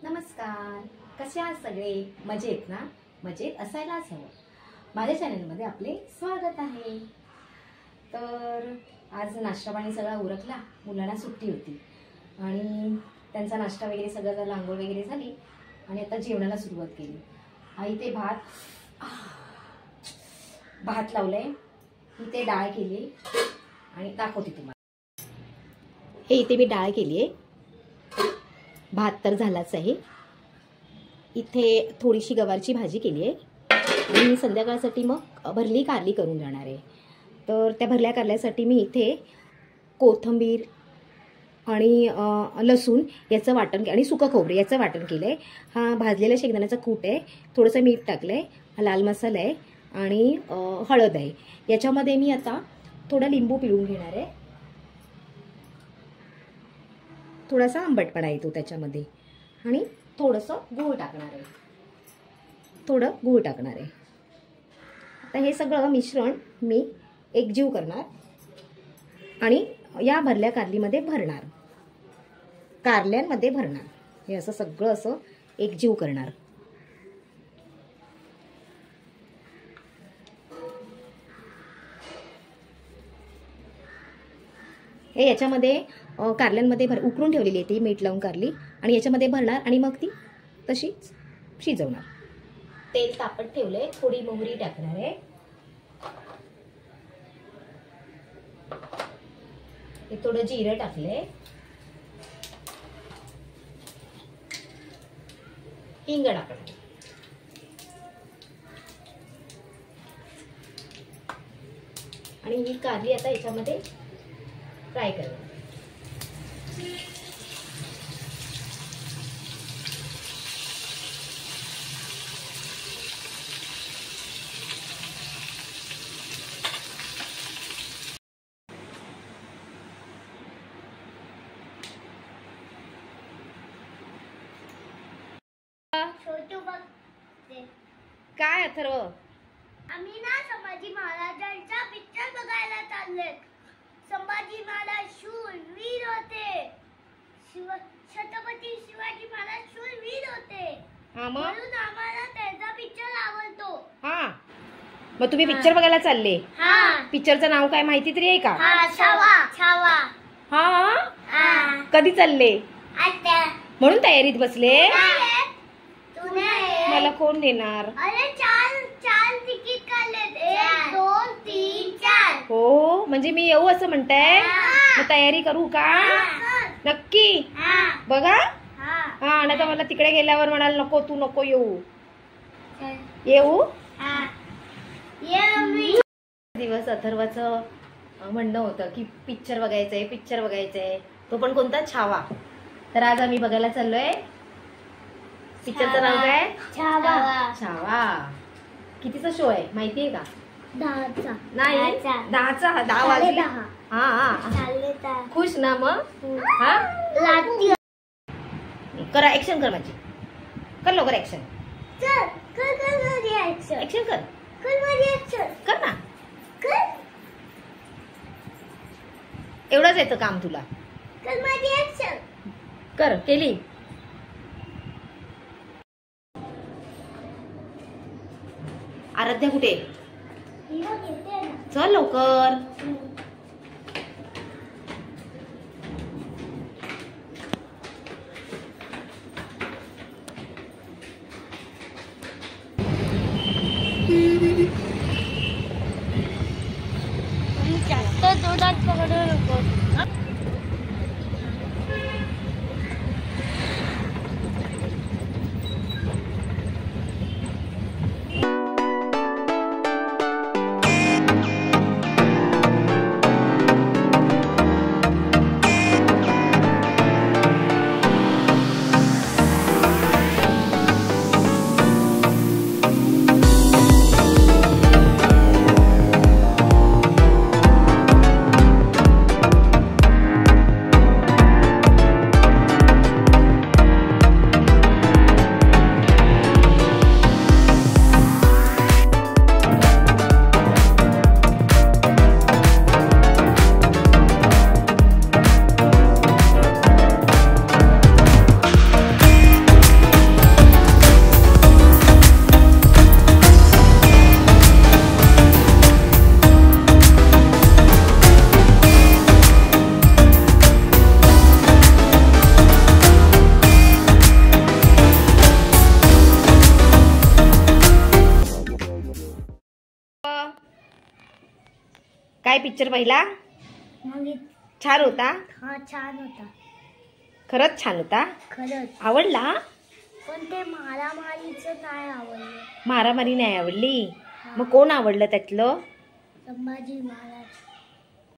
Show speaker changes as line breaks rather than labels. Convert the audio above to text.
नमस्कार, कसे आहात सगळे? मजेत ना? मजेत असायलाच हवं. माझ्या चॅनलमध्ये आपले स्वागत आहे. तर आज नाश्ता पाणी सगळा उरकला, मुलांना सुट्टी होती आणि त्यांचा नाश्ता वगैरे सगळं झालं, आंघोळ वगैरे झाली आणि आता जेवणाला सुरुवात केली. आई ते भात लावलंय, इथे डाळ केली आणि दाखवते तुम्हाला. हे इथे मी डाळ केली आहे, भात तर झालाच आहे. इथे थोडीशी गवारची भाजी केली आहे आणि संध्याकाळसाठी मग भरली कारली करून जाणार आहे. तर त्या भरल्या कारल्यासाठी मी इथे कोथिंबीर आणि लसूण याचं वाटण आणि सुकं खोबरे याचं वाटण केलं आहे. हा भाजलेला शेंगदाण्याचा कूट आहे, थोडंसं मीठ टाकलं आहे, हा लाल मसाला आहे आणि हळद आहे. याच्यामध्ये मी आता थोडा लिंबू पिळून घेणार आहे, थोडासा आंबटपणा येतो त्याच्यामध्ये आणि थोडंसं गूळ टाकणार आहे, थोडं गूळ टाकणार आहे. आता हे सगळं मिश्रण मी एकजीव करणार आणि या भरल्या कारलीमध्ये भरणार, कारल्यांमध्ये भरणार. हे असं सगळं असं एकजीव करणार. हे याच्यामध्ये कारल्यांमध्ये उकळून ठेवलेली आहे ती मीठ लावून कारली आणि याच्यामध्ये भरणार आणि मग ती तशीच शिजवणार. तेल तापत ठेवलंय, थोडी मोहरी टाकणार आहे, हे थोडं जिरं टाकलंय, हिंग टाकणार आणि ही कारली आता याच्यामध्ये फ्राय करणार. काय अथर्व?
आम्ही ना संभाजी महाराजांचा पिक्चर बघायला चाललोय. संभाजी महाराज शूरवीर होते, छत्रपती शिवाजी महाराज शूरवीर होते, म्हणून आम्हाला त्यांचा पिक्चर आवडतो.
हा, मग तुम्ही पिक्चर बघायला चालले?
हा.
पिक्चरचं नाव काय माहिती तरी आहे का?
छावा. छावा.
हा, कधी चालले?
आता
म्हणून तयारीत बसले. मला कोण देणार?
अरे चार तिकीट काढलेत, 1 2 3 4.
हो, म्हणजे मी येऊ असं म्हणताय? मग तयारी करू का? नक्की बघा. हा, नाही तर मला तिकडे गेल्यावर म्हणाल नको तू नको येऊ. येऊ दिवस अथर्वाचं म्हणणं होतं की पिक्चर बघायचंय, पिक्चर बघायचंय, तो पण कोणता? छावा. तर आज आम्ही बघायला चाललोय. पिक्चरचं नाव काय?
छावा.
छावा. कितीचा शो आहे माहितीये का?
10चा.
नाही, 10चा. 10 वाजले. हा, खुश ना मग? हा, करा, ऍक्शन कर माझी. कर लवकर ऍक्शन. ऍक्शन कर. कर ना. एवढंच येतं काम तुला. कर. केली. आराध्या कुठे? चल लवकर.
जास्त जोरात पकडू नको.
काय पिक्चर पाहिला?
मग
छान होता?
हा छान होता.
खरंच छान होता.
खरंच.
आवडला?
पण ते मारामारीचं नाही आवडलं.
मारामारी नाही आवडली. मग कोण आवडलं त्यातलं?
संभाजी महाराज.